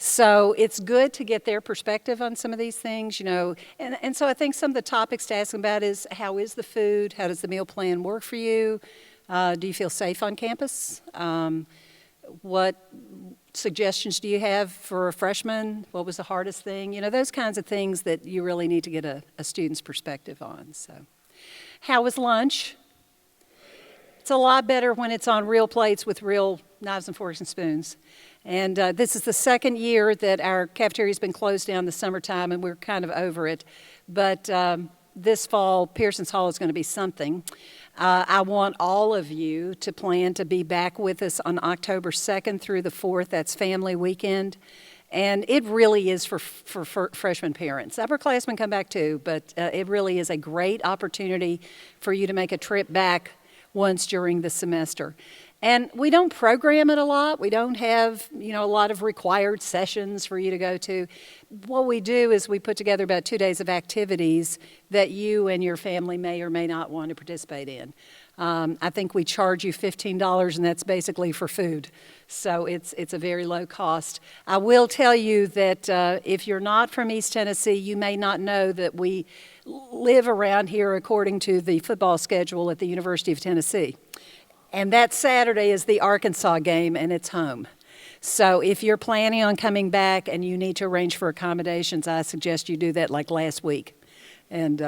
So it's good to get their perspective on some of these things, and so I think some of the topics to ask them about is, how is the food? How does the meal plan work for you? Do you feel safe on campus? What suggestions do you have for a freshman? What was the hardest thing? Those kinds of things that you really need to get a student's perspective on. So, how was lunch? It's a lot better when it's on real plates with real knives and forks and spoons. And this is the second year that our cafeteria's been closed down the summertime, and we're kind of over it. But this fall, Pearson's Hall is going to be something. I want all of you to plan to be back with us on October 2nd through the 4th. That's family weekend. And it really is for freshman parents. Upperclassmen come back too, but it really is a great opportunity for you to make a trip back once during the semester. And we don't program it a lot. We don't have, a lot of required sessions for you to go to. What we do is we put together about 2 days of activities that you and your family may or may not want to participate in. I think we charge you $15, and that's basically for food. So it's a very low cost. I will tell you that if you're not from East Tennessee, you may not know that we live around here according to the football schedule at the University of Tennessee. And that Saturday is the Arkansas game, and it's home. So if you're planning on coming back and you need to arrange for accommodations, I suggest you do that like last week. And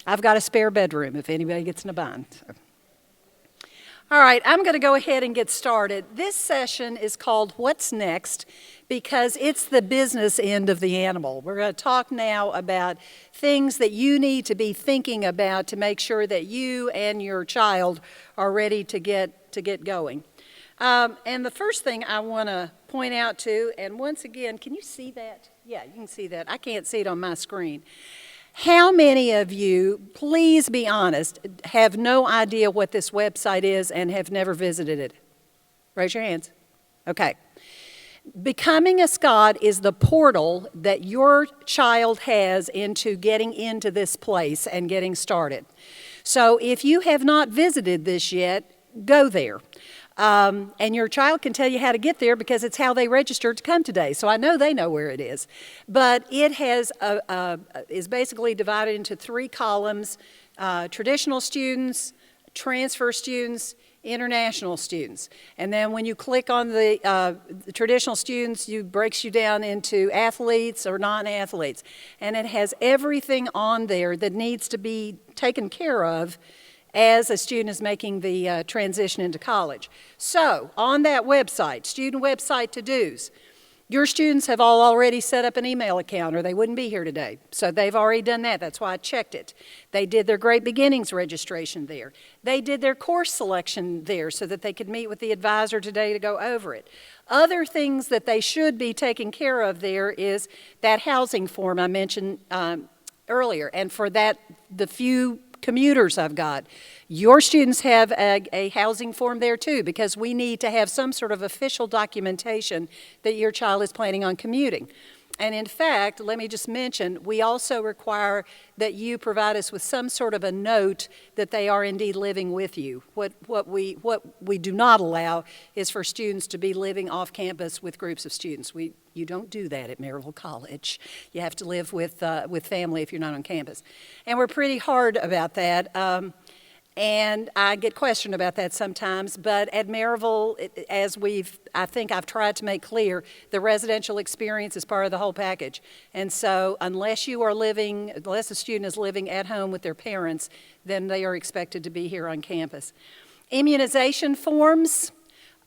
I've got a spare bedroom if anybody gets in a bind. So. All right, I'm going to go ahead and get started. This session is called What's Next, because it's the business end of the animal. We're going to talk now about things that you need to be thinking about to make sure that you and your child are ready to get going. And the first thing I want to point out to, and once again, can you see that? Yeah, you can see that. I can't see it on my screen. How many of you, please be honest, have no idea what this website is and have never visited it? Raise your hands. Okay. Becoming a Scot is the portal that your child has into getting into this place and getting started. So if you have not visited this yet, go there. And your child can tell you how to get there because it's how they registered to come today. So I know they know where it is. But it is basically divided into 3 columns: traditional students, transfer students, international students. And then when you click on the traditional students, it breaks you down into athletes or non-athletes. And it has everything on there that needs to be taken care of as a student is making the transition into college. So on that website, student website to-dos, your students have all already set up an email account or they wouldn't be here today. So they've already done that. That's why I checked it. They did their Great Beginnings registration there. They did their course selection there so that they could meet with the advisor today to go over it. Other things that they should be taking care of there is that housing form I mentioned earlier. And for that, the few commuters I've got, your students have a housing form there too, because we need to have some sort of official documentation that your child is planning on commuting. And in fact, let me just mention, we also require that you provide us with some sort of a note that they are indeed living with you. What we do not allow is for students to be living off campus with groups of students. You don't do that at Maryville College. You have to live with family if you're not on campus. And we're pretty hard about that. And I get questioned about that sometimes, but at Maryville, as I think I've tried to make clear, the residential experience is part of the whole package. And so unless a student is living at home with their parents, then they are expected to be here on campus. Immunization forms,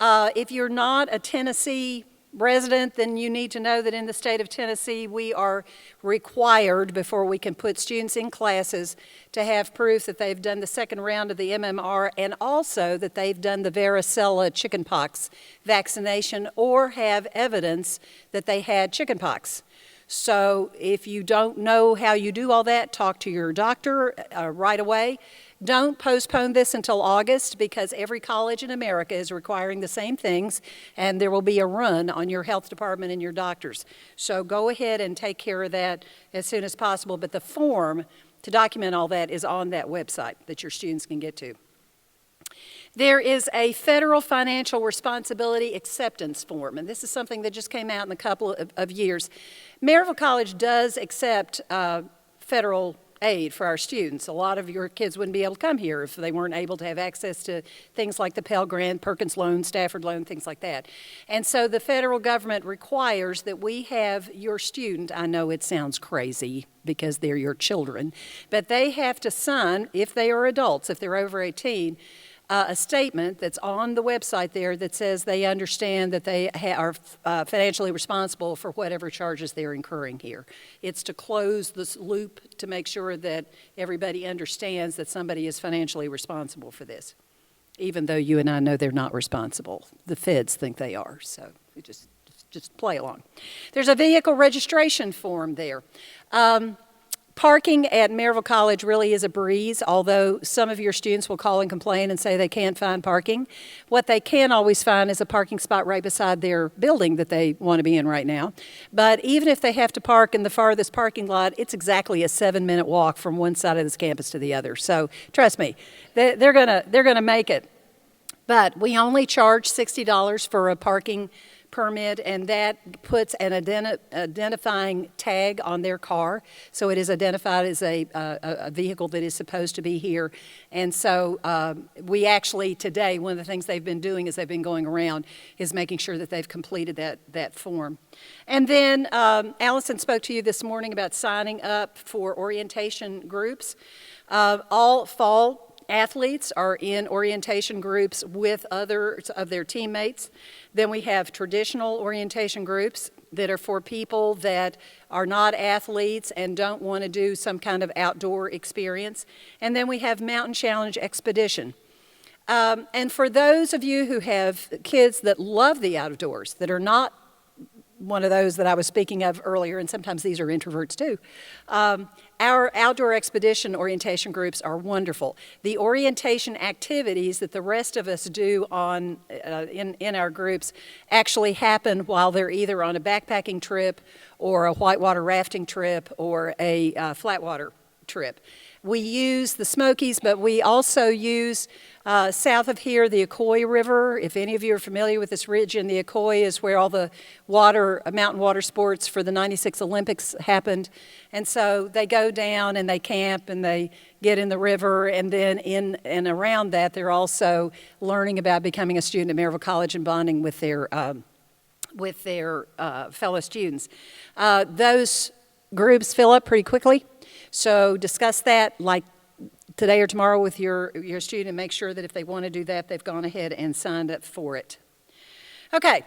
if you're not a Tennessee resident, then you need to know that in the state of Tennessee, we are required, before we can put students in classes, to have proof that they've done the second round of the MMR and also that they've done the varicella chickenpox vaccination or have evidence that they had chickenpox. So if you don't know how you do all that, talk to your doctor right away. Don't postpone this until August, because every college in America is requiring the same things, and there will be a run on your health department and your doctors. So go ahead and take care of that as soon as possible. But the form to document all that is on that website that your students can get to. There is a federal financial responsibility acceptance form, and this is something that just came out in a couple of years. Maryville College does accept federal aid for our students. A lot of your kids wouldn't be able to come here if they weren't able to have access to things like the Pell Grant, Perkins Loan, Stafford Loan, things like that. And so the federal government requires that we have your student, I know it sounds crazy because they're your children, but they have to sign, if they are adults, if they're over 18, a statement that's on the website there that says they understand that they are financially responsible for whatever charges they're incurring here. It's to close this loop to make sure that everybody understands that somebody is financially responsible for this, even though you and I know they're not responsible. The feds think they are, so we just play along. There's a vehicle registration form there. Parking at Maryville College really is a breeze, although some of your students will call and complain and say they can't find parking. What they can always find is a parking spot right beside their building that they want to be in right now. But even if they have to park in the farthest parking lot, it's exactly a 7-minute walk from one side of this campus to the other. So trust me, they're gonna make it. But we only charge $60 for a parking permit, and that puts an identifying tag on their car, so it is identified as a vehicle that is supposed to be here. And so we actually today, one of the things they've been doing as they've been going around is making sure that they've completed that form. And then Allison spoke to you this morning about signing up for orientation groups. All fall athletes are in orientation groups with others of their teammates. Then we have traditional orientation groups that are for people that are not athletes and don't want to do some kind of outdoor experience. And then we have Mountain Challenge Expedition. And for those of you who have kids that love the outdoors, that are not one of those that I was speaking of earlier, and sometimes these are introverts too, our outdoor expedition orientation groups are wonderful. The orientation activities that the rest of us do in our groups actually happen while they're either on a backpacking trip or a whitewater rafting trip or a flatwater trip. We use the Smokies, but we also use south of here the Ocoee River. If any of you are familiar with this region, the Ocoee is where all the mountain water sports for the '96 Olympics happened. And so they go down and they camp and they get in the river, and then in and around that they're also learning about becoming a student at Maryville College and bonding with their fellow students. Those groups fill up pretty quickly. So discuss that like today or tomorrow with your student and make sure that if they want to do that, they've gone ahead and signed up for it. Okay,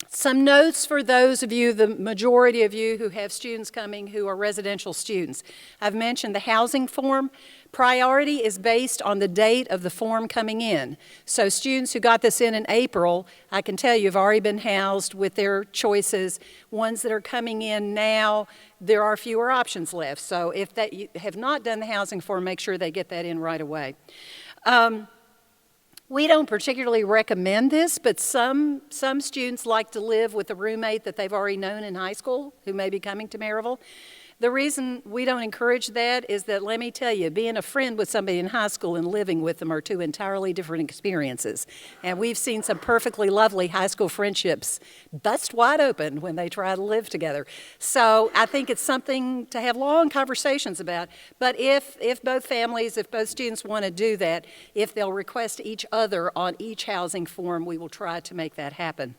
some notes for those of you, the majority of you who have students coming who are residential students. I've mentioned the housing form. Priority is based on the date of the form coming in. So students who got this in April, I can tell you have already been housed with their choices. Ones that are coming in now, there are fewer options left. So if you have not done the housing form, make sure they get that in right away. We don't particularly recommend this, but some students like to live with a roommate that they've already known in high school who may be coming to Maryville. The reason we don't encourage that is that, let me tell you, being a friend with somebody in high school and living with them are two entirely different experiences. And we've seen some perfectly lovely high school friendships bust wide open when they try to live together. So I think it's something to have long conversations about. But if both students want to do that, if they'll request each other on each housing form, we will try to make that happen.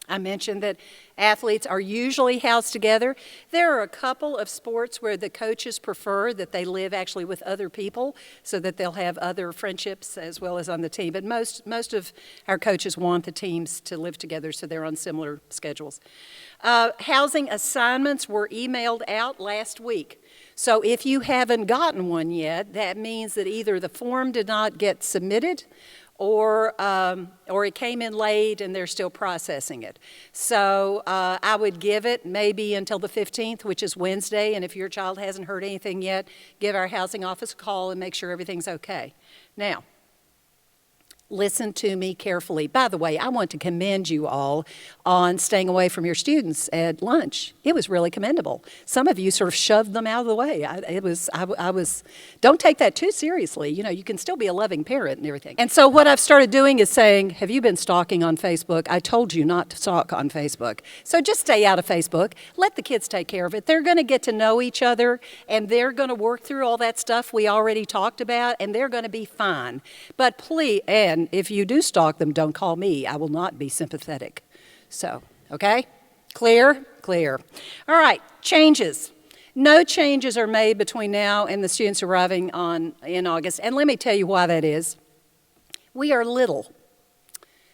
I mentioned that athletes are usually housed together. There are a couple of sports where the coaches prefer that they live actually with other people so that they'll have other friendships as well as on the team. But most of our coaches want the teams to live together so they're on similar schedules. Housing assignments were emailed out last week. So if you haven't gotten one yet, that means that either the form did not get submitted or it came in late and they're still processing it. So I would give it maybe until the 15th, which is Wednesday, and if your child hasn't heard anything yet, give our housing office a call and make sure everything's okay. Now, Listen to me carefully. By the way, I want to commend you all on staying away from your students at lunch. It was really commendable. Some of you sort of shoved them out of the way. Don't take that too seriously. You know, you can still be a loving parent and everything. And so what I've started doing is saying, have you been stalking on Facebook? I told you not to stalk on Facebook. So just stay out of Facebook. Let the kids take care of it. They're going to get to know each other, and they're going to work through all that stuff we already talked about, and they're going to be fine. But please, and if you do stalk them, don't call me. I will not be sympathetic. So, okay? Clear? Clear. All right, changes. No changes are made between now and the students arriving in August. And let me tell you why that is. We are little.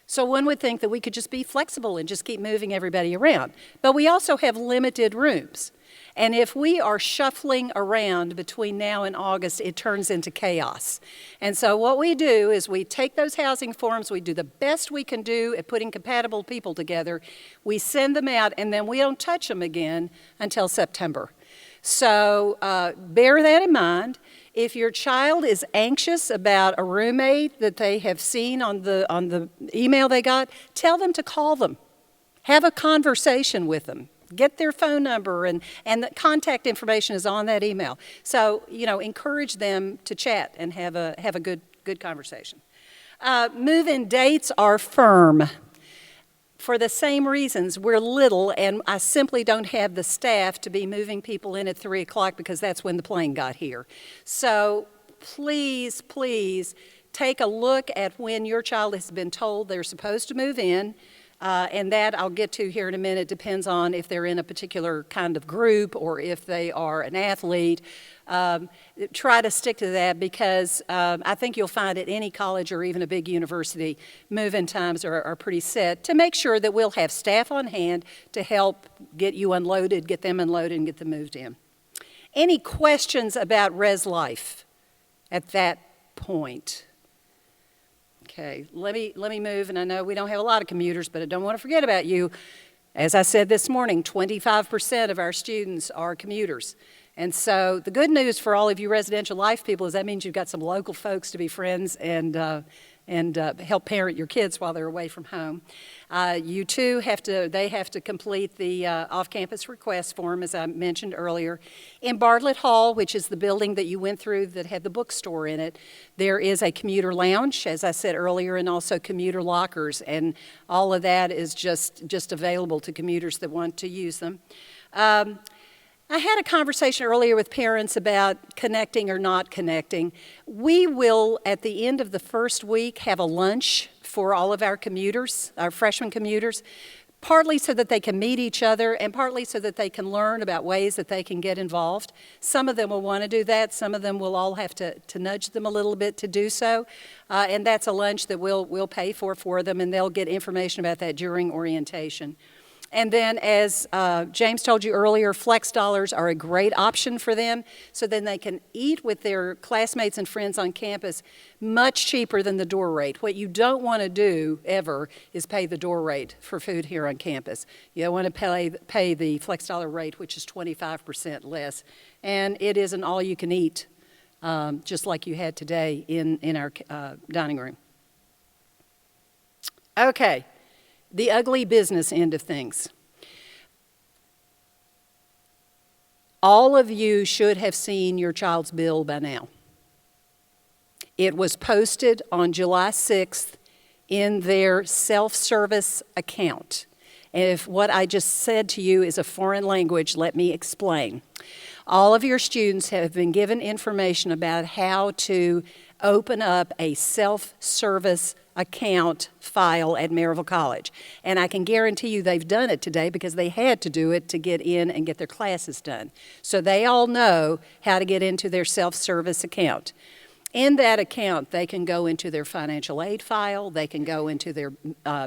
So one would think that we could just be flexible and just keep moving everybody around. But we also have limited rooms. And if we are shuffling around between now and August, it turns into chaos. And so what we do is we take those housing forms, we do the best we can do at putting compatible people together, we send them out, and then we don't touch them again until September. So bear that in mind. If your child is anxious about a roommate that they have seen on the email they got, tell them to call them. Have a conversation with them. Get their phone number, and the contact information is on that email. So, you know, encourage them to chat and have a good conversation. Move-in dates are firm. For the same reasons, we're little, and I simply don't have the staff to be moving people in at 3 o'clock because that's when the plane got here. So please, please take a look at when your child has been told they're supposed to move in. And that I'll get to here in a minute. Depends on if they're in a particular kind of group or if they are an athlete. Try to stick to that because I think you'll find at any college or even a big university, move-in times are pretty set to make sure that we'll have staff on hand to help get you unloaded, get them unloaded, and get them moved in. Any questions about res life at that point? Okay, let me move, and I know we don't have a lot of commuters, but I don't want to forget about you. As I said this morning, 25% of our students are commuters. And so the good news for all of you residential life people is that means you've got some local folks to be friends and help parent your kids while they're away from home. You too have to complete the off-campus request form, as I mentioned earlier. In Bartlett Hall, which is the building that you went through that had the bookstore in it, there is a commuter lounge, as I said earlier, and also commuter lockers, and all of that is just available to commuters that want to use them. I had a conversation earlier with parents about connecting or not connecting. We will, at the end of the first week, have a lunch for all of our commuters, our freshman commuters, partly so that they can meet each other and partly so that they can learn about ways that they can get involved. Some of them will want to do that. Some of them will all have to nudge them a little bit to do so. And that's a lunch that we'll pay for them, and they'll get information about that during orientation. And then, as James told you earlier, flex dollars are a great option for them, so then they can eat with their classmates and friends on campus much cheaper than the door rate. What you don't want to do ever is pay the door rate for food here on campus. You don't want to pay the flex dollar rate, which is 25% less, and it is an all-you-can-eat, just like you had today in our dining room. Okay. The ugly business end of things. All of you should have seen your child's bill by now. It was posted on July 6th in their self-service account. And if what I just said to you is a foreign language, let me explain. All of your students have been given information about how to open up a self-service account file at Maryville College. And I can guarantee you they've done it today because they had to do it to get in and get their classes done. So they all know how to get into their self-service account. In that account, they can go into their financial aid file, they can go into their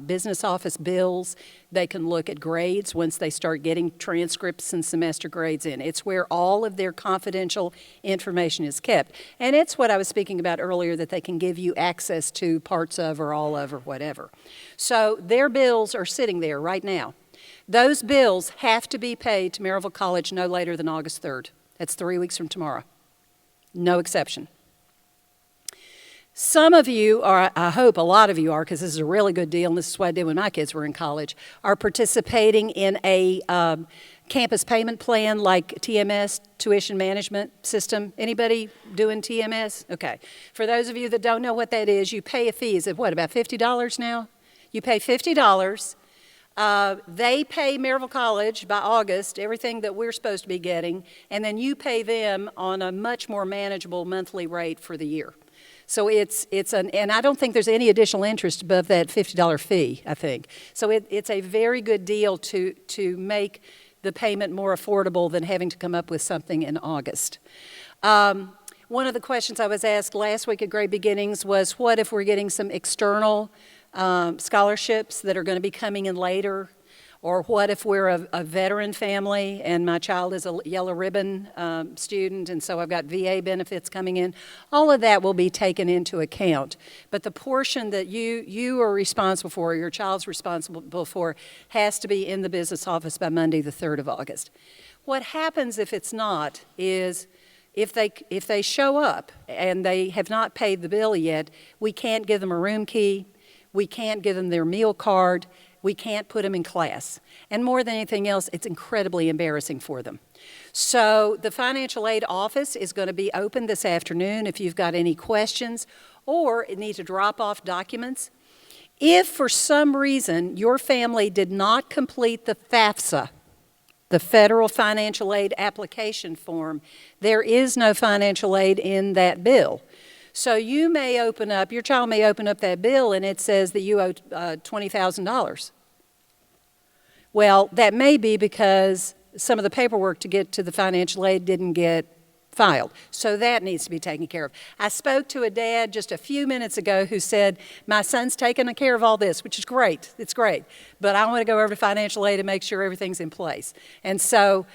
business office bills, they can look at grades once they start getting transcripts and semester grades in. It's where all of their confidential information is kept. And it's what I was speaking about earlier, that they can give you access to parts of or all of or whatever. So their bills are sitting there right now. Those bills have to be paid to Maryville College no later than August 3rd. That's 3 weeks from tomorrow. No exception. Some of you are, I hope a lot of you are, because this is a really good deal, and this is what I did when my kids were in college, are participating in a campus payment plan like TMS, Tuition Management System. Anybody doing TMS? Okay. For those of you that don't know what that is, you pay a fee. Is it what, about $50 now? You pay $50. They pay Maryville College by August everything that we're supposed to be getting, and then you pay them on a much more manageable monthly rate for the year. So and I don't think there's any additional interest above that $50 fee, I think. So it's a very good deal to make the payment more affordable than having to come up with something in August. One of the questions I was asked last week at Great Beginnings was, what if we're getting some external scholarships that are going to be coming in later? Or what if we're a veteran family and my child is a yellow ribbon student, and so I've got VA benefits coming in? All of that will be taken into account. But the portion that you are responsible for, or your child's responsible for, has to be in the business office by Monday, the 3rd of August. What happens if it's not is, if they show up and they have not paid the bill yet, we can't give them a room key, we can't give them their meal card, we can't put them in class. And more than anything else, it's incredibly embarrassing for them. So the financial aid office is going to be open this afternoon if you've got any questions or need to drop off documents. If for some reason your family did not complete the FAFSA, the Federal Financial Aid Application Form, there is no financial aid in that bill. So you may open up, your child may open up that bill and it says that you owe $20,000. Well, that may be because some of the paperwork to get to the financial aid didn't get filed. So that needs to be taken care of. I spoke to a dad just a few minutes ago who said, my son's taking care of all this, which is great. It's great. But I want to go over to financial aid and make sure everything's in place. And so,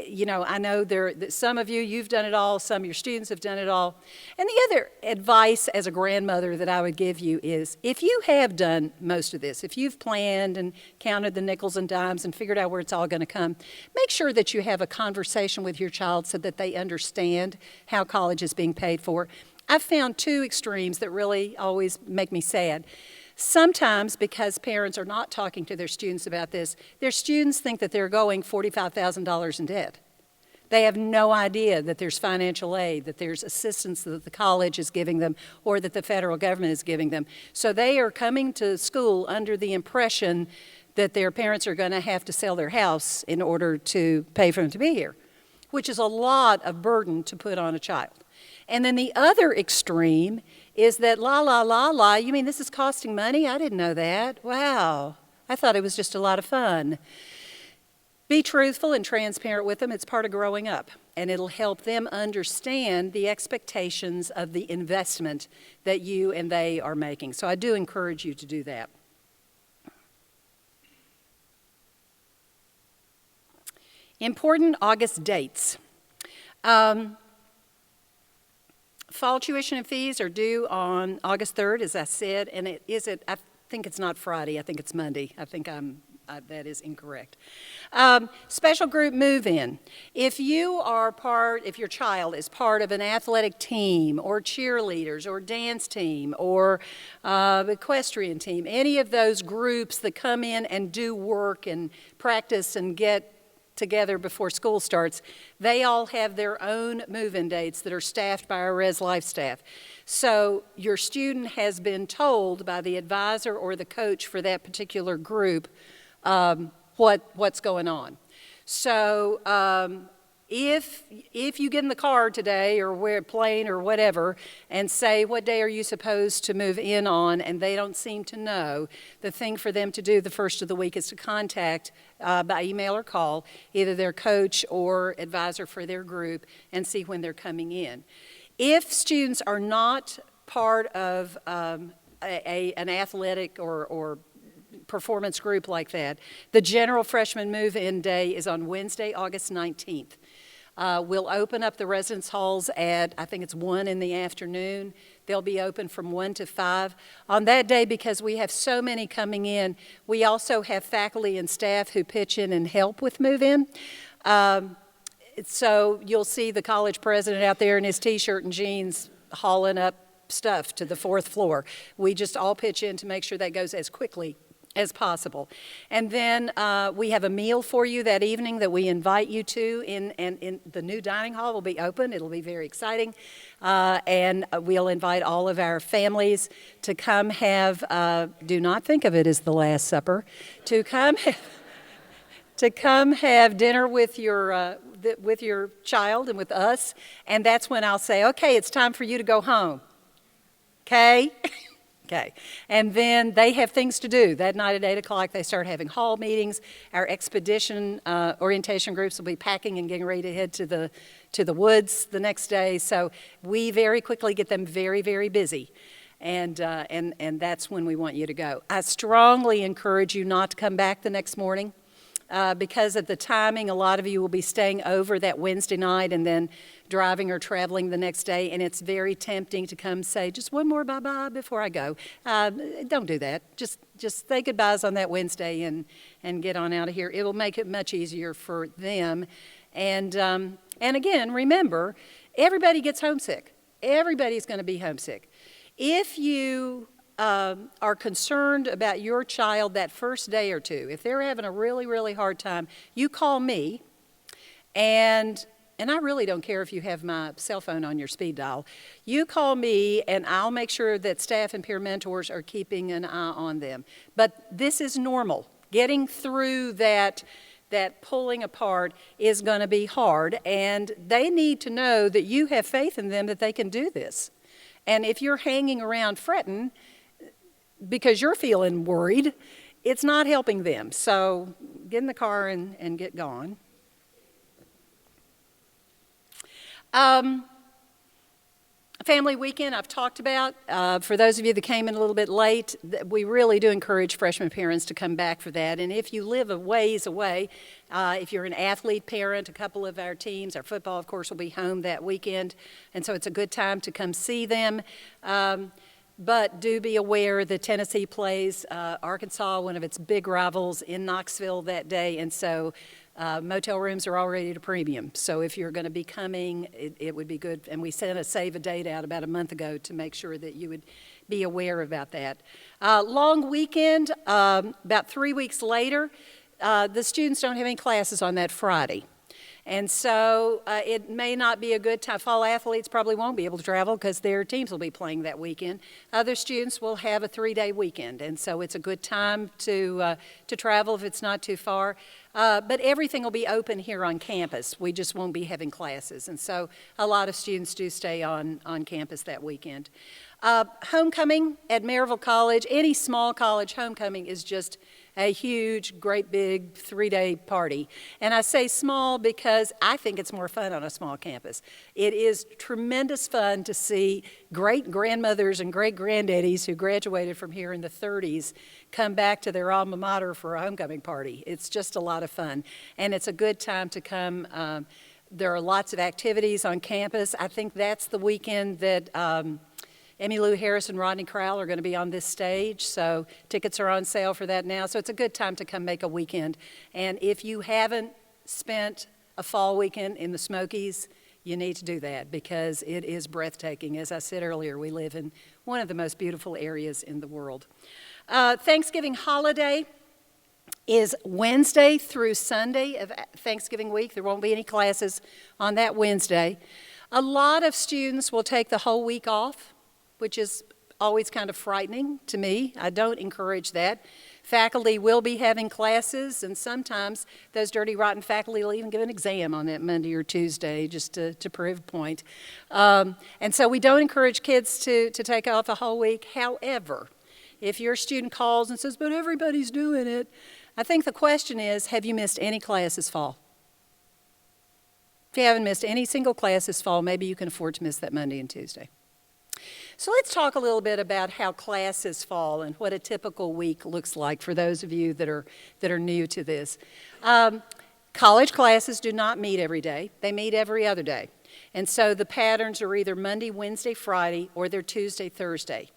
you know, I know some of you've done it all, some of your students have done it all. And the other advice as a grandmother that I would give you is, if you have done most of this, if you've planned and counted the nickels and dimes and figured out where it's all going to come, make sure that you have a conversation with your child so that they understand how college is being paid for. I've found two extremes that really always make me sad. Sometimes, because parents are not talking to their students about this, their students think that they're going $45,000 in debt. They have no idea that there's financial aid, that there's assistance that the college is giving them or that the federal government is giving them. So they are coming to school under the impression that their parents are going to have to sell their house in order to pay for them to be here, which is a lot of burden to put on a child. And then the other extreme is that you mean this is costing money? I didn't know that. Wow, I thought it was just a lot of fun. Be truthful and transparent with them. It's part of growing up, and it'll help them understand the expectations of the investment that you and they are making. So I do encourage you to do that. Important August dates. Fall tuition and fees are due on August 3rd, as I said, and I think it's not Friday, I think it's Monday. I think that is incorrect. Special group move-in. If your child is part of an athletic team or cheerleaders or dance team or equestrian team, any of those groups that come in and do work and practice and get together before school starts, they all have their own move-in dates that are staffed by our Res Life staff. So your student has been told by the advisor or the coach for that particular group what's going on. So if you get in the car today or plane or whatever and say, what day are you supposed to move in on, and they don't seem to know, the thing for them to do the first of the week is to contact by email or call either their coach or advisor for their group and see when they're coming in. If students are not part of an athletic or performance group like that, the general freshman move-in day is on Wednesday, August 19th. We'll open up the residence halls at, I think it's 1 in the afternoon. They'll be open from 1 to 5. On that day, because we have so many coming in, we also have faculty and staff who pitch in and help with move-in. So you'll see the college president out there in his t-shirt and jeans hauling up stuff to the 4th floor. We just all pitch in to make sure that goes as quickly as possible. And then we have a meal for you that evening that we invite you to in the new dining hall will be open. It'll be very exciting. And we'll invite all of our families to come have, do not think of it as the Last Supper, to come have dinner with your child and with us. And that's when I'll say, okay, it's time for you to go home. Okay? Okay, and then they have things to do. That night at 8 o'clock, they start having hall meetings. Our expedition orientation groups will be packing and getting ready to head to the woods the next day. So we very quickly get them very, very busy, and that's when we want you to go. I strongly encourage you not to come back the next morning. Because of the timing, a lot of you will be staying over that Wednesday night and then driving or traveling the next day, and it's very tempting to come say, just one more bye-bye before I go. Don't do that. Just say goodbyes on that Wednesday and get on out of here. It will make it much easier for them. And again, remember, everybody gets homesick. Everybody's going to be homesick. If you are concerned about your child that first day or two, if they're having a really, really hard time, you call me, and I really don't care if you have my cell phone on your speed dial. You call me, and I'll make sure that staff and peer mentors are keeping an eye on them. But this is normal. Getting through that pulling apart is going to be hard, and they need to know that you have faith in them that they can do this. And if you're hanging around fretting, because you're feeling worried, it's not helping them. So get in the car and get gone. Family weekend I've talked about. For those of you that came in a little bit late, we really do encourage freshman parents to come back for that. And if you live a ways away, if you're an athlete parent, a couple of our teams, our football, of course, will be home that weekend. And so it's a good time to come see them. But do be aware that Tennessee plays Arkansas, one of its big rivals, in Knoxville that day. And so motel rooms are already at a premium. So if you're going to be coming, it would be good. And we sent a save a date out about a month ago to make sure that you would be aware about that. Long weekend, about 3 weeks later, the students don't have any classes on that Friday. And so it may not be a good time. Fall athletes probably won't be able to travel because their teams will be playing that weekend. Other students will have a 3-day weekend, and so it's a good time to travel if it's not too far. But everything will be open here on campus. We just won't be having classes, and so a lot of students do stay on campus that weekend. Homecoming at Maryville College, any small college homecoming is just a huge, great big 3-day party. And I say small because I think it's more fun on a small campus. It is tremendous fun to see great grandmothers and great granddaddies who graduated from here in the 30s come back to their alma mater for a homecoming party. It's just a lot of fun. And it's a good time to come. There are lots of activities on campus. I think that's the weekend that Emmylou Harris and Rodney Crowell are going to be on this stage, so tickets are on sale for that now. So it's a good time to come make a weekend. And if you haven't spent a fall weekend in the Smokies, you need to do that because it is breathtaking. As I said earlier, we live in one of the most beautiful areas in the world. Thanksgiving holiday is Wednesday through Sunday of Thanksgiving week. There won't be any classes on that Wednesday. A lot of students will take the whole week off, which is always kind of frightening to me. I don't encourage that. Faculty will be having classes, and sometimes those dirty, rotten faculty will even give an exam on that Monday or Tuesday just to prove a point. And so we don't encourage kids to take off a whole week. However, if your student calls and says, but everybody's doing it, I think the question is, have you missed any class this fall? If you haven't missed any single class this fall, maybe you can afford to miss that Monday and Tuesday. So let's talk a little bit about how classes fall and what a typical week looks like for those of you that are new to this. College classes do not meet every day. They meet every other day. And so the patterns are either Monday, Wednesday, Friday, or they're Tuesday, Thursday.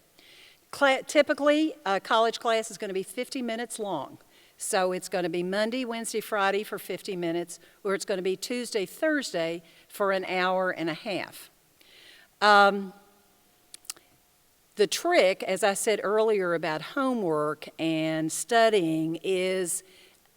Typically, a college class is going to be 50 minutes long. So it's going to be Monday, Wednesday, Friday for 50 minutes, or it's going to be Tuesday, Thursday for an hour and a half. The trick, as I said earlier about homework and studying, is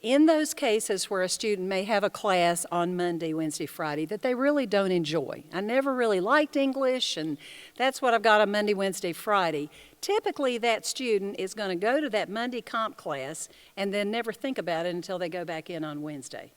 in those cases where a student may have a class on Monday, Wednesday, Friday that they really don't enjoy. I never really liked English, and that's what I've got on Monday, Wednesday, Friday. Typically, that student is going to go to that Monday comp class and then never think about it until they go back in on Wednesday.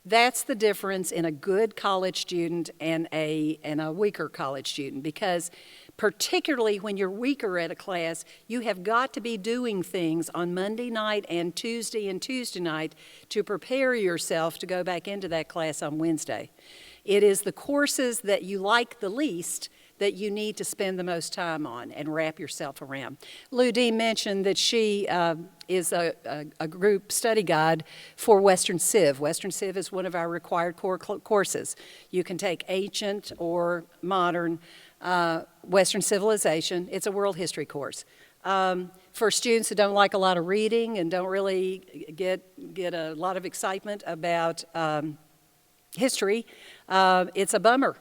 That's the difference in a good college student and a weaker college student, because particularly when you're weaker at a class, you have got to be doing things on Monday night and Tuesday night to prepare yourself to go back into that class on Wednesday. It is the courses that you like the least that you need to spend the most time on and wrap yourself around. Lou Dean mentioned that she is a group study guide for Western Civ. Western Civ is one of our required core courses. You can take ancient or modern Western civilization. It's a world history course. For students who don't like a lot of reading and don't really get a lot of excitement about history, it's a bummer,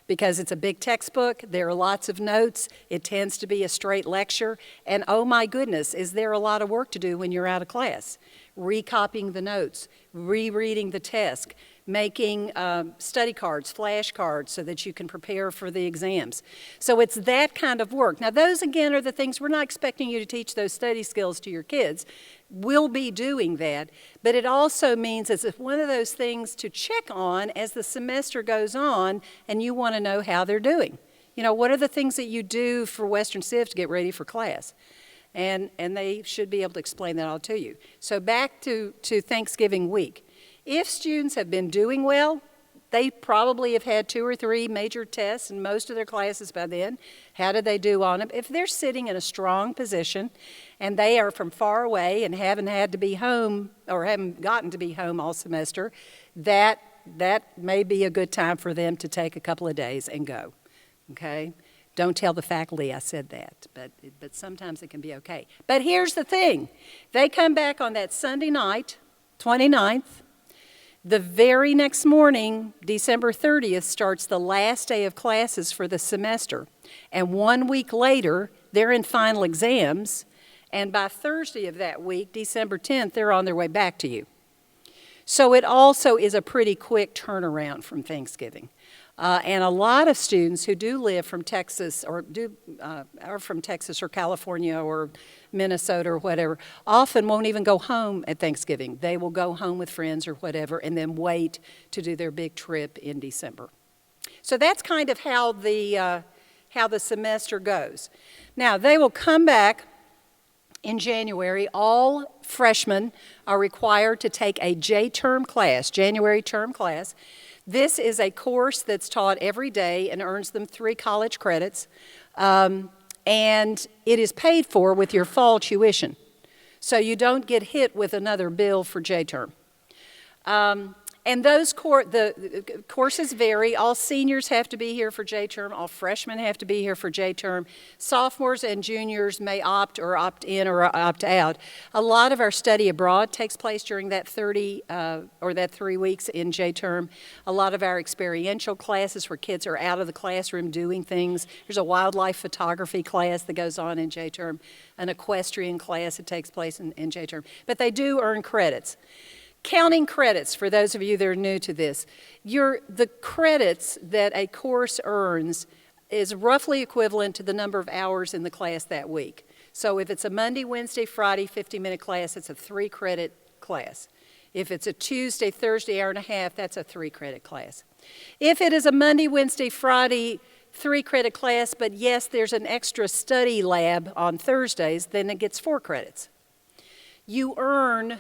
because it's a big textbook, there are lots of notes, it tends to be a straight lecture, and oh my goodness, is there a lot of work to do when you're out of class. Recopying the notes, rereading the test, making study cards, flashcards, so that you can prepare for the exams. So it's that kind of work. Now those again are the things, we're not expecting you to teach those study skills to your kids. We'll be doing that, but it also means it's one of those things to check on as the semester goes on and you want to know how they're doing. You know, what are the things that you do for Western Civ to get ready for class? And they should be able to explain that all to you. So back to Thanksgiving week. If students have been doing well, they probably have had 2 or 3 major tests in most of their classes by then. How did they do on them? If they're sitting in a strong position and they are from far away and haven't had to be home or haven't gotten to be home all semester, that may be a good time for them to take a couple of days and go, okay? Don't tell the faculty I said that, but sometimes it can be okay. But here's the thing. They come back on that Sunday night, 29th. The very next morning, December 30th, starts the last day of classes for the semester. And 1 week later, they're in final exams. And by Thursday of that week, December 10th, they're on their way back to you. So it also is a pretty quick turnaround from Thanksgiving. And a lot of students who do live from Texas or are from Texas or California or Minnesota or whatever often won't even go home at Thanksgiving. They will go home with friends or whatever and then wait to do their big trip in December. So that's kind of how the semester goes. Now they will come back in January. All freshmen are required to take a J-term class, January term class. This is a course that's taught every day and earns them 3 college credits, and it is paid for with your fall tuition. So you don't get hit with another bill for J-term. And those the courses vary. All seniors have to be here for J-term. All freshmen have to be here for J-term. Sophomores and juniors may opt or opt in or opt out. A lot of our study abroad takes place during that 3 weeks in J-term. A lot of our experiential classes where kids are out of the classroom doing things. There's a wildlife photography class that goes on in J-term, an equestrian class that takes place in J-term. But they do earn credits. Counting credits, for those of you that are new to this, the credits that a course earns is roughly equivalent to the number of hours in the class that week. So if it's a Monday, Wednesday, Friday 50-minute class, it's a 3-credit class. If it's a Tuesday, Thursday hour and a half, that's a 3-credit class. If it is a Monday, Wednesday, Friday 3-credit class, but yes, there's an extra study lab on Thursdays, then it gets 4 credits. You earn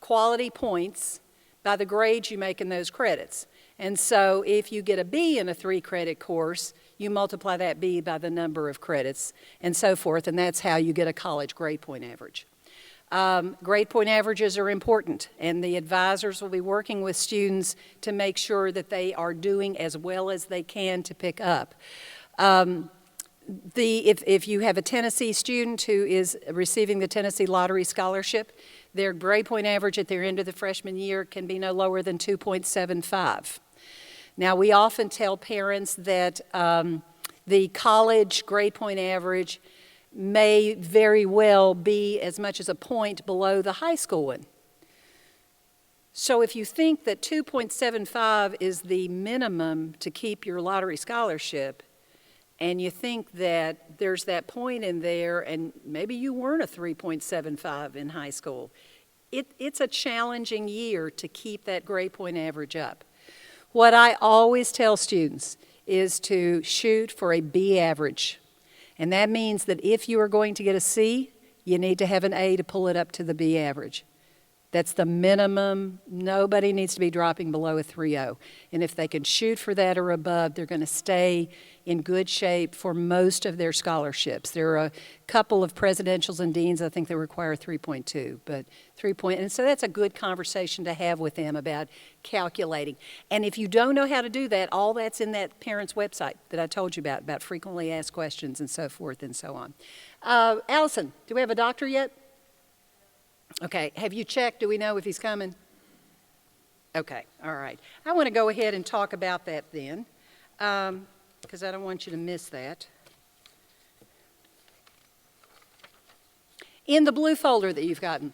quality points by the grades you make in those credits. And so if you get a B in a 3-credit course, you multiply that B by the number of credits and so forth, and that's how you get a college grade point average. Grade point averages are important, and the advisors will be working with students to make sure that they are doing as well as they can to pick up. If you have a Tennessee student who is receiving the Tennessee Lottery Scholarship, their grade point average at their end of the freshman year can be no lower than 2.75. Now, we often tell parents that the college grade point average may very well be as much as a point below the high school one. So if you think that 2.75 is the minimum to keep your lottery scholarship, and you think that there's that point in there, and maybe you weren't a 3.75 in high school, it's a challenging year to keep that grade point average up. What I always tell students is to shoot for a B average. And that means that if you are going to get a C, you need to have an A to pull it up to the B average. That's the minimum. Nobody needs to be dropping below a 3.0. And if they can shoot for that or above, they're going to stay in good shape for most of their scholarships. There are a couple of presidentials and deans, I think, that require 3.2, but 3 point, and so that's a good conversation to have with them about calculating. And if you don't know how to do that, all that's in that parent's website that I told you about frequently asked questions and so forth and so on. Allison, do we have a doctor yet? Okay, have you checked? Do we know if he's coming? Okay, all right. I want to go ahead and talk about that then, because I don't want you to miss that. In the blue folder that you've gotten,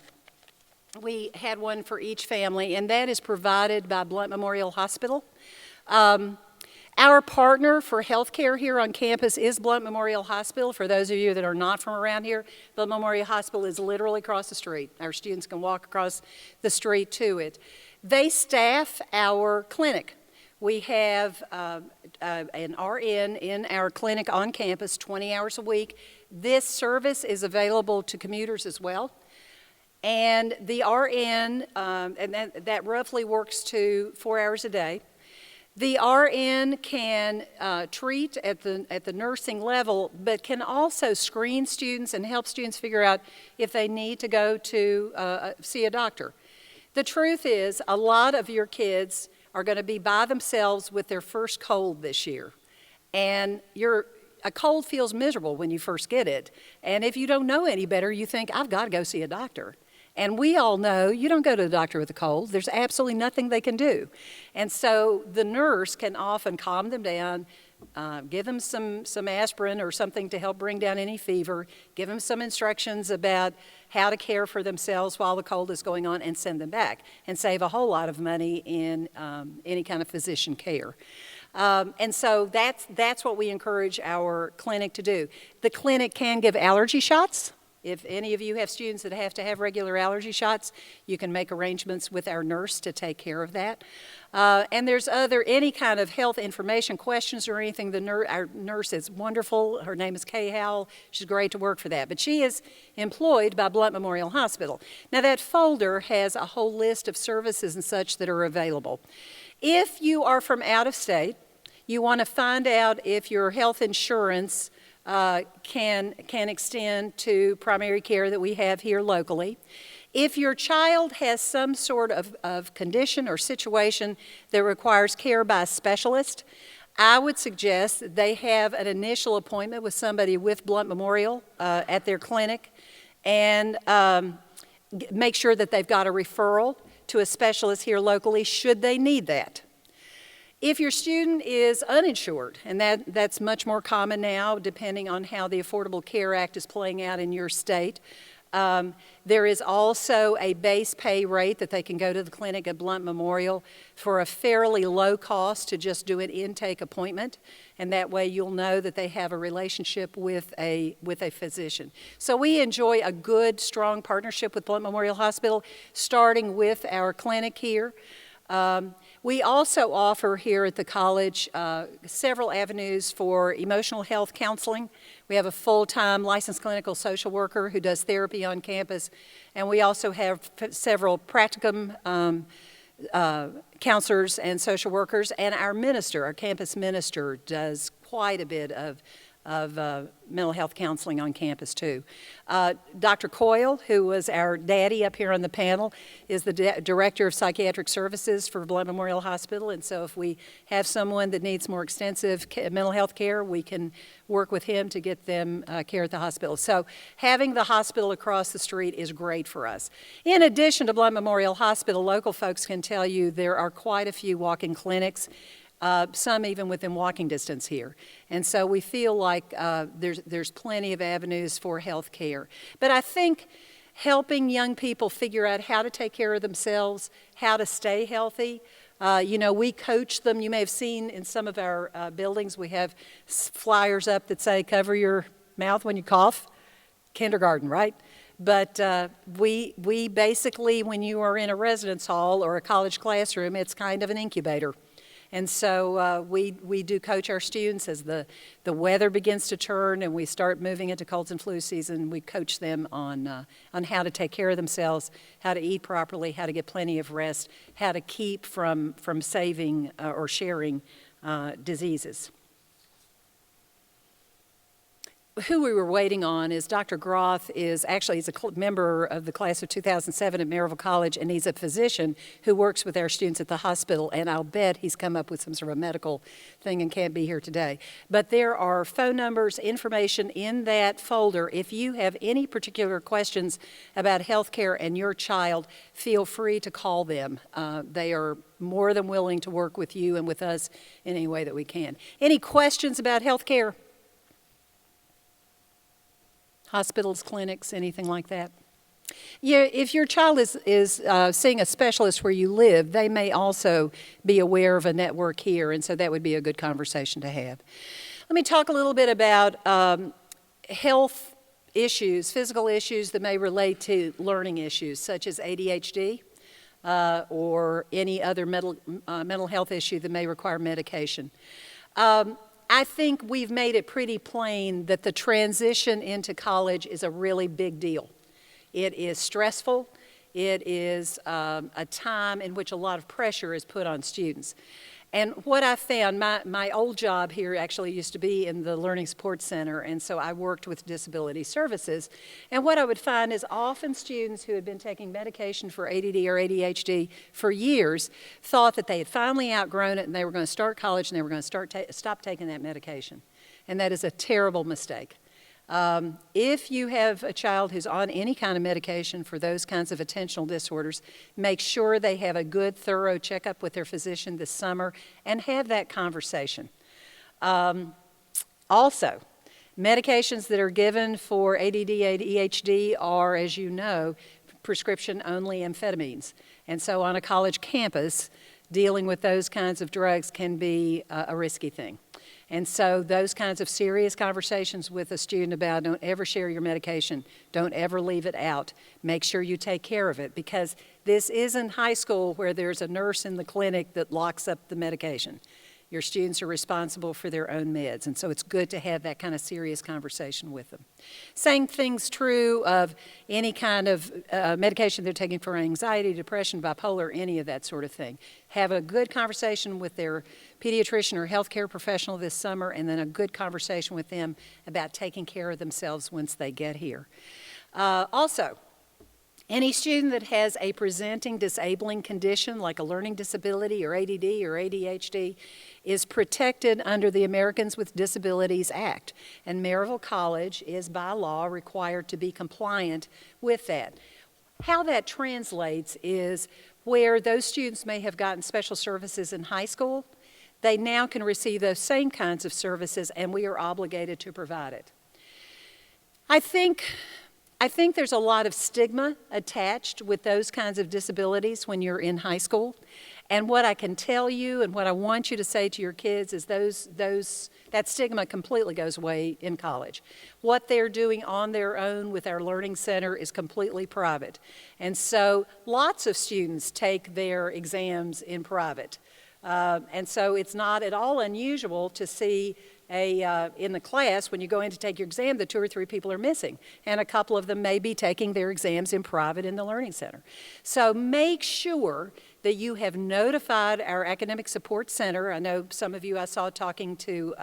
we had one for each family, and that is provided by Blount Memorial Hospital. Our partner for health care here on campus is Blount Memorial Hospital. For those of you that are not from around here, Blount Memorial Hospital is literally across the street. Our students can walk across the street to it. They staff our clinic. We have an RN in our clinic on campus 20 hours a week. This service is available to commuters as well. And the RN, and that roughly works to 4 hours a day. The RN can treat at the nursing level, but can also screen students and help students figure out if they need to go to see a doctor. The truth is, a lot of your kids are going to be by themselves with their first cold this year. And a cold feels miserable when you first get it. And if you don't know any better, you think, I've got to go see a doctor. And we all know you don't go to the doctor with a cold. There's absolutely nothing they can do. And so the nurse can often calm them down, give them some aspirin or something to help bring down any fever, give them some instructions about how to care for themselves while the cold is going on, and send them back, and save a whole lot of money in any kind of physician care. And so that's what we encourage our clinic to do. The clinic can give allergy shots. If any of you have students that have to have regular allergy shots, you can make arrangements with our nurse to take care of that. And there's any kind of health information questions or anything, our nurse is wonderful. Her name is Kay Howell. She's great to work for that. But she is employed by Blount Memorial Hospital. Now that folder has a whole list of services and such that are available. If you are from out of state, you want to find out if your health insurance can extend to primary care that we have here locally. If your child has some sort of condition or situation that requires care by a specialist, I would suggest that they have an initial appointment with somebody with Blount Memorial at their clinic, and make sure that they've got a referral to a specialist here locally should they need that. If your student is uninsured, and that's much more common now depending on how the Affordable Care Act is playing out in your state, there is also a base pay rate that they can go to the clinic at Blount Memorial for a fairly low cost to just do an intake appointment, and that way you'll know that they have a relationship with a physician. So we enjoy a good, strong partnership with Blount Memorial Hospital, starting with our clinic here. We also offer here at the college several avenues for emotional health counseling. We have a full-time licensed clinical social worker who does therapy on campus, and we also have several practicum counselors and social workers, and our campus minister does quite a bit of mental health counseling on campus too. Dr. Coyle, who was our daddy up here on the panel, is the Director of Psychiatric Services for Blount Memorial Hospital, and so if we have someone that needs more extensive mental health care, we can work with him to get them care at the hospital. So having the hospital across the street is great for us. In addition to Blount Memorial Hospital, local folks can tell you there are quite a few walk-in clinics some even within walking distance here. And so we feel like there's plenty of avenues for health care. But I think helping young people figure out how to take care of themselves, how to stay healthy. We coach them. You may have seen in some of our buildings, we have flyers up that say, cover your mouth when you cough. Kindergarten, right? But we basically, when you are in a residence hall or a college classroom, it's kind of an incubator. And so we do coach our students as the weather begins to turn and we start moving into colds and flu season. We coach them on how to take care of themselves, how to eat properly, how to get plenty of rest, how to keep from saving or sharing diseases. Who we were waiting on is Dr. Groth he's a member of the class of 2007 at Maryville College, and he's a physician who works with our students at the hospital, and I'll bet he's come up with some sort of medical thing and can't be here today. But there are phone numbers, information in that folder. If you have any particular questions about health care and your child, feel free to call them. They are more than willing to work with you and with us in any way that we can. Any questions about health care? Hospitals, clinics, anything like that? Yeah, if your child is seeing a specialist where you live, they may also be aware of a network here, and so that would be a good conversation to have. Let me talk a little bit about health issues, physical issues that may relate to learning issues, such as ADHD or any other mental health issue that may require medication. I think we've made it pretty plain that the transition into college is a really big deal. It is stressful. It is a time in which a lot of pressure is put on students. And what I found, my old job here actually used to be in the Learning Support Center, and so I worked with disability services. And what I would find is often students who had been taking medication for ADD or ADHD for years thought that they had finally outgrown it and they were going to start college and they were going to stop taking that medication. And that is a terrible mistake. If you have a child who's on any kind of medication for those kinds of attentional disorders, make sure they have a good, thorough checkup with their physician this summer and have that conversation. Also, medications that are given for ADD, ADHD are, as you know, prescription-only amphetamines. And so on a college campus, dealing with those kinds of drugs can be a risky thing. And so those kinds of serious conversations with a student about don't ever share your medication, don't ever leave it out, make sure you take care of it, because this isn't high school where there's a nurse in the clinic that locks up the medication. Your students are responsible for their own meds, and so it's good to have that kind of serious conversation with them. Same thing's true of any kind of medication they're taking for anxiety, depression, bipolar, any of that sort of thing. Have a good conversation with their pediatrician or healthcare professional this summer, and then a good conversation with them about taking care of themselves once they get here. Also, any student that has a presenting disabling condition like a learning disability or ADD or ADHD is protected under the Americans with Disabilities Act, and Maryville College is by law required to be compliant with that. How that translates is where those students may have gotten special services in high school, they now can receive those same kinds of services, and we are obligated to provide it. I think there's a lot of stigma attached with those kinds of disabilities when you're in high school. And what I can tell you and what I want you to say to your kids is that stigma completely goes away in college. What they're doing on their own with our Learning Center is completely private. And so lots of students take their exams in private. And so it's not at all unusual to see in the class, when you go in to take your exam, that 2 or 3 people are missing. And a couple of them may be taking their exams in private in the Learning Center. So make sure that you have notified our Academic Support Center. I know some of you I saw talking to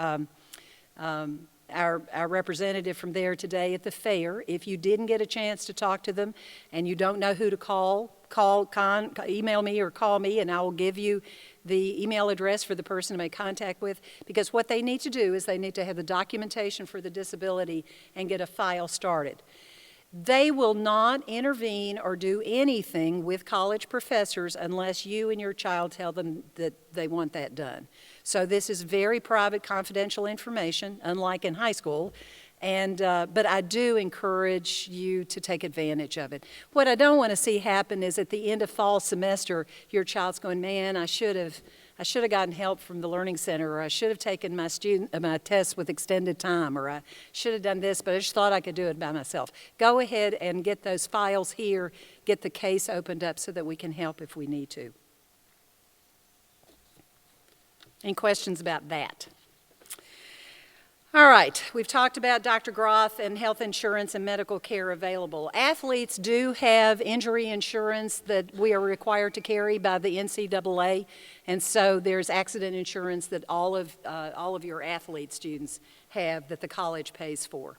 our representative from there today at the fair. If you didn't get a chance to talk to them and you don't know who to email me or call me, and I will give you the email address for the person to make contact with, because what they need to do is they need to have the documentation for the disability and get a file started. They will not intervene or do anything with college professors unless you and your child tell them that they want that done. So this is very private, confidential information, unlike in high school. But I do encourage you to take advantage of it. What I don't want to see happen is at the end of fall semester, your child's going, man, I should have gotten help from the Learning Center, or I should have taken my test with extended time, or I should have done this, but I just thought I could do it by myself. Go ahead and get those files here, get the case opened up so that we can help if we need to. Any questions about that? All right, we've talked about Dr. Groth and health insurance and medical care available. Athletes do have injury insurance that we are required to carry by the NCAA, and so there's accident insurance that all of your athlete students have that the college pays for.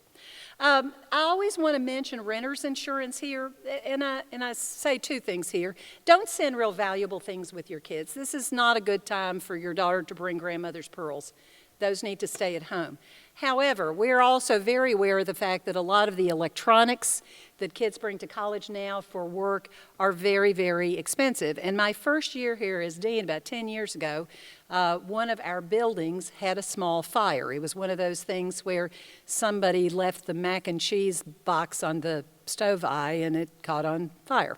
I always want to mention renter's insurance here, and I say two things here. Don't send real valuable things with your kids. This is not a good time for your daughter to bring grandmother's pearls. Those need to stay at home. However, we're also very aware of the fact that a lot of the electronics that kids bring to college now for work are very, very expensive. And my first year here as dean, about 10 years ago, one of our buildings had a small fire. It was one of those things where somebody left the mac and cheese box on the stove eye and it caught on fire.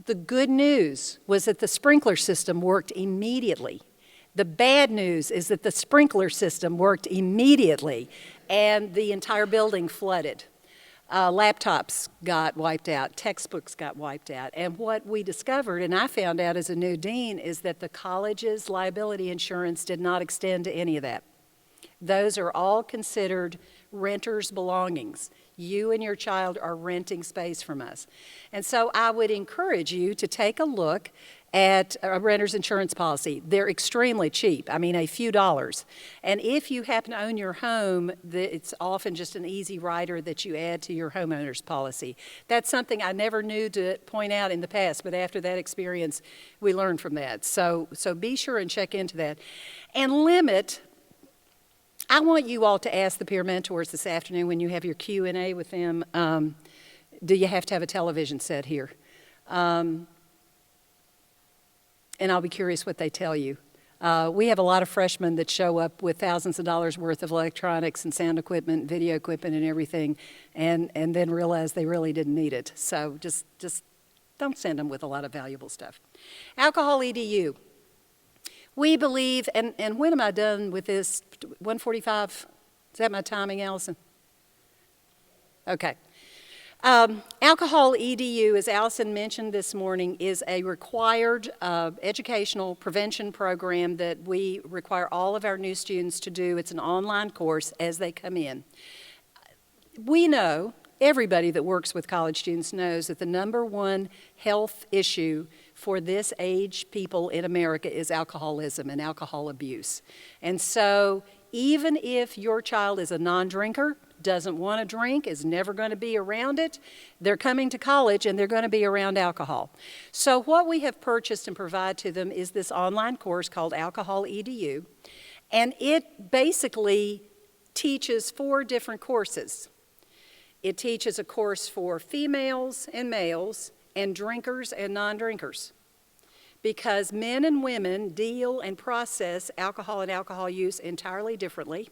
The good news was that the sprinkler system worked immediately. The bad news is that the sprinkler system worked immediately and the entire building flooded. Laptops got wiped out, textbooks got wiped out, and what we discovered, and I found out as a new dean, is that the college's liability insurance did not extend to any of that. Those are all considered renters' belongings. You and your child are renting space from us. And so I would encourage you to take a look at a renter's insurance policy. They're extremely cheap, I mean a few dollars. And if you happen to own your home, it's often just an easy rider that you add to your homeowner's policy. That's something I never knew to point out in the past, but after that experience, we learned from that. So be sure and check into that. And limit, I want you all to ask the peer mentors this afternoon when you have your Q&A with them, do you have to have a television set here? And I'll be curious what they tell you. We have a lot of freshmen that show up with thousands of dollars worth of electronics and sound equipment, video equipment and everything, and then realize they really didn't need it. So just don't send them with a lot of valuable stuff. Alcohol EDU. We believe, and when am I done with this? 1:45? Is that my timing, Allison? Okay. Alcohol EDU, as Allison mentioned this morning, is a required educational prevention program that we require all of our new students to do. It's an online course as they come in. We know, everybody that works with college students knows that the number one health issue for this age people in America is alcoholism and alcohol abuse. And so even if your child is a non-drinker, doesn't want to drink, is never going to be around it, they're coming to college and they're going to be around alcohol. So what we have purchased and provide to them is this online course called Alcohol EDU, and it basically teaches 4 different courses. It teaches a course for females and males and drinkers and non-drinkers, because men and women deal and process alcohol and alcohol use entirely differently.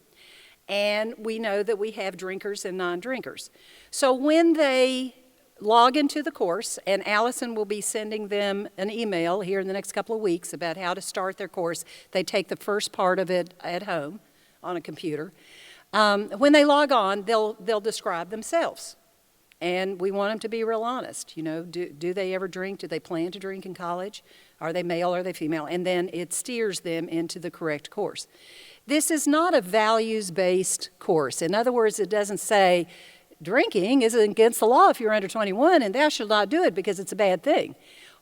And we know that we have drinkers and non-drinkers. So when they log into the course, and Allison will be sending them an email here in the next couple of weeks about how to start their course. They take the first part of it at home on a computer. When they log on, they'll describe themselves. And we want them to be real honest. You know, do they ever drink? Do they plan to drink in college? Are they male? Are they female? And then it steers them into the correct course. This is not a values-based course. In other words, it doesn't say drinking is against the law if you're under 21 and thou shalt not do it because it's a bad thing.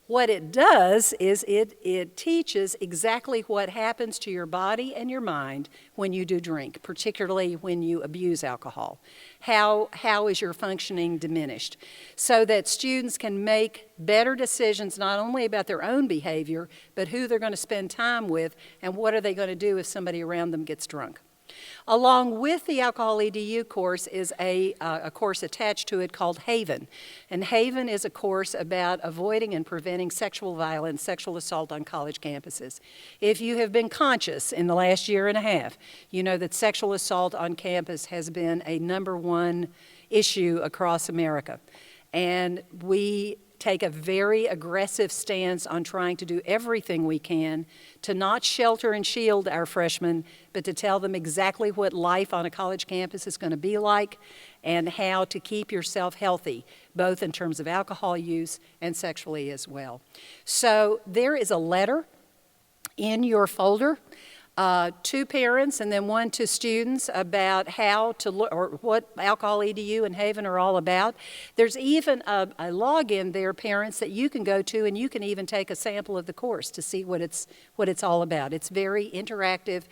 What it does is it teaches exactly what happens to your body and your mind when you do drink, particularly when you abuse alcohol. How is your functioning diminished? So that students can make better decisions not only about their own behavior, but who they're going to spend time with and what are they going to do if somebody around them gets drunk. Along with the Alcohol EDU course is a course attached to it called Haven. And Haven is a course about avoiding and preventing sexual violence, sexual assault on college campuses. If you have been conscious in the last year and a half, you know that sexual assault on campus has been a #1 issue across America. And we take a very aggressive stance on trying to do everything we can to not shelter and shield our freshmen, but to tell them exactly what life on a college campus is going to be like and how to keep yourself healthy, both in terms of alcohol use and sexually as well. So there is a letter in your folder to parents and then one to students about how to look, or what Alcohol EDU and Haven are all about. There's even a login there, parents, that you can go to, and you can even take a sample of the course to see what it's all about. It's very interactive.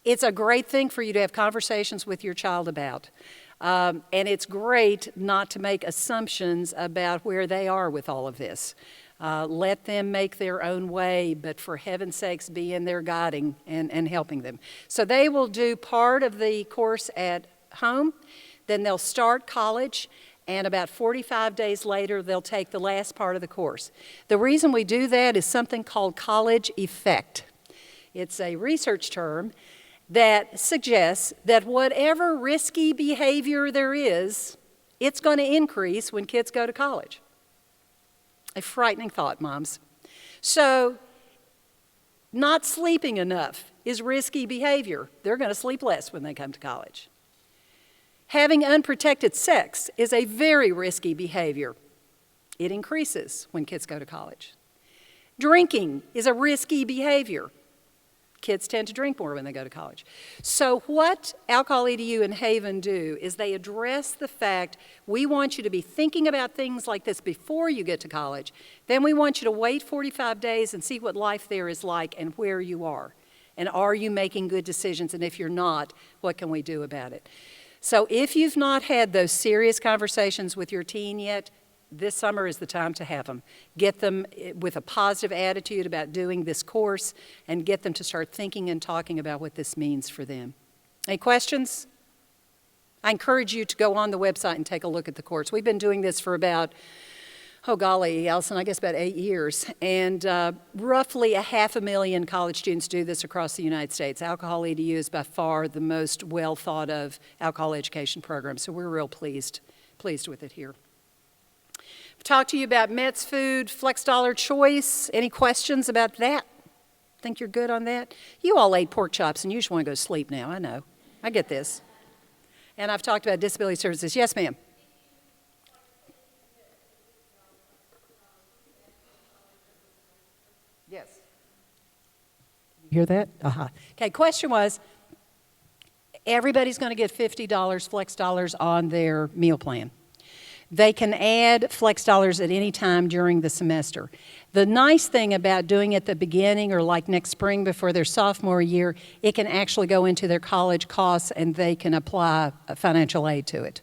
It's a great thing for you to have conversations with your child about. And it's great not to make assumptions about where they are with all of this. Let them make their own way, but for heaven's sakes, be in their guiding and helping them. So they will do part of the course at home, then they'll start college, and about 45 days later, they'll take the last part of the course. The reason we do that is something called college effect. It's a research term that suggests that whatever risky behavior there is, it's going to increase when kids go to college. A frightening thought, moms. So, not sleeping enough is risky behavior. They're going to sleep less when they come to college. Having unprotected sex is a very risky behavior. It increases when kids go to college. Drinking is a risky behavior. Kids tend to drink more when they go to college. So what Alcohol EDU and Haven do is they address the fact we want you to be thinking about things like this before you get to college. Then we want you to wait 45 days and see what life there is like and where you are. And are you making good decisions? And if you're not, what can we do about it? So if you've not had those serious conversations with your teen yet, this summer is the time to have them. Get them with a positive attitude about doing this course and get them to start thinking and talking about what this means for them. Any questions? I encourage you to go on the website and take a look at the course. We've been doing this for about, oh golly, Allison, I guess about 8 years. And roughly 500,000 college students do this across the United States. Alcohol EDU is by far the most well thought of alcohol education program. So we're real pleased with it here. Talk to you about Met's Food, Flex Dollar Choice. Any questions about that? Think you're good on that? You all ate pork chops and you just want to go to sleep now. I know. I get this. And I've talked about disability services. Yes, ma'am. Yes. You hear that? Uh-huh. Okay, question was, everybody's going to get $50 Flex Dollars on their meal plan. They can add Flex Dollars at any time during the semester. The nice thing about doing it at the beginning or like next spring before their sophomore year, it can actually go into their college costs and they can apply financial aid to it.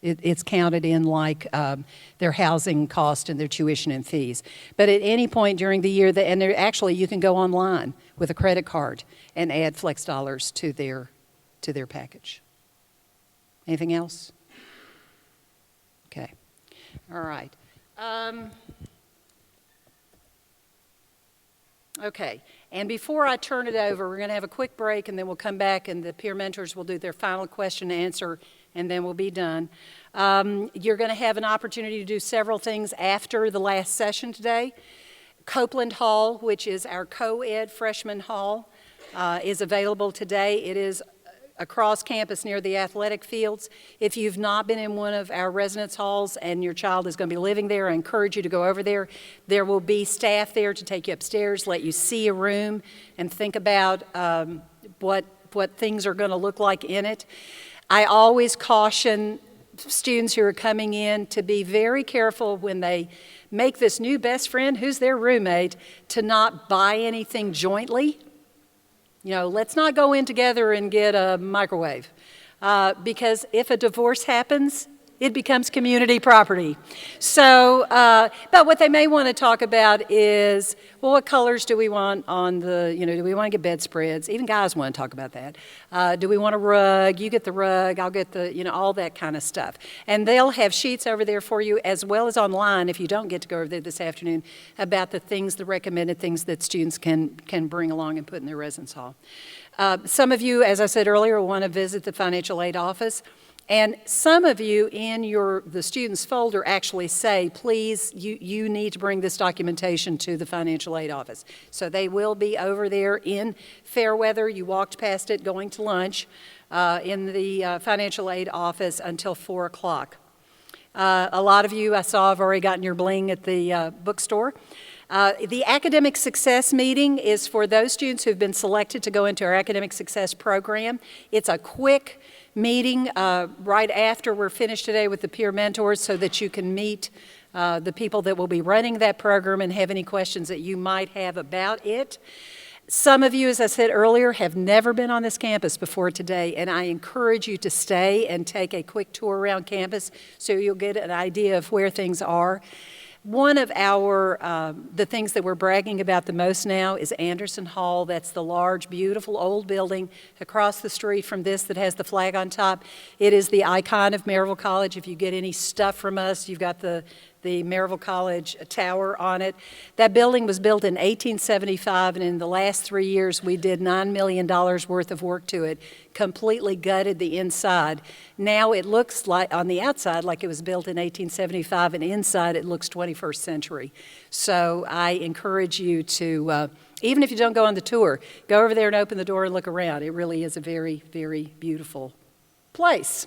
It's counted in like their housing cost and their tuition and fees. But at any point during the year, actually you can go online with a credit card and add Flex Dollars to their package. Anything else? Okay. All right. Okay. And before I turn it over, we're going to have a quick break, and then we'll come back, and the peer mentors will do their final question and answer, and then we'll be done. You're going to have an opportunity to do several things after the last session today. Copeland Hall, which is our co-ed freshman hall, is available today. It is across campus near the athletic fields. If you've not been in one of our residence halls and your child is going to be living there, I encourage you to go over there. There will be staff there to take you upstairs, let you see a room, and think about what things are going to look like in it. I always caution students who are coming in to be very careful when they make this new best friend, who's their roommate, to not buy anything jointly. You know, let's not go in together and get a microwave because if a divorce happens, it becomes community property. So, but what they may want to talk about is, well, what colors do we want on the, do we want to get bedspreads? Even guys want to talk about that. Do we want a rug? You get the rug, I'll get the, all that kind of stuff. And they'll have sheets over there for you, as well as online, if you don't get to go over there this afternoon, about the recommended things that students can bring along and put in their residence hall. Some of you, as I said earlier, will want to visit the financial aid office. And some of you in the student's folder actually say, please, you need to bring this documentation to the financial aid office. So they will be over there in Fairweather. You walked past it going to lunch in the financial aid office until 4 o'clock. A lot of you, I saw, have already gotten your bling at the bookstore. The academic success meeting is for those students who've been selected to go into our academic success program. It's a quick meeting right after we're finished today with the peer mentors so that you can meet the people that will be running that program and have any questions that you might have about it. Some of you, as I said earlier, have never been on this campus before today, and I encourage you to stay and take a quick tour around campus so you'll get an idea of where things are. One of the things that we're bragging about the most now is Anderson Hall. That's the large, beautiful old building across the street from this that has the flag on top. It is the icon of Maryville College. If you get any stuff from us, you've got the Maryville College tower on it. That building was built in 1875, and in the last 3 years, we did $9 million worth of work to it, completely gutted the inside. Now it looks like, on the outside, like it was built in 1875, and inside it looks 21st century. So I encourage you to, even if you don't go on the tour, go over there and open the door and look around. It really is a very, very beautiful place.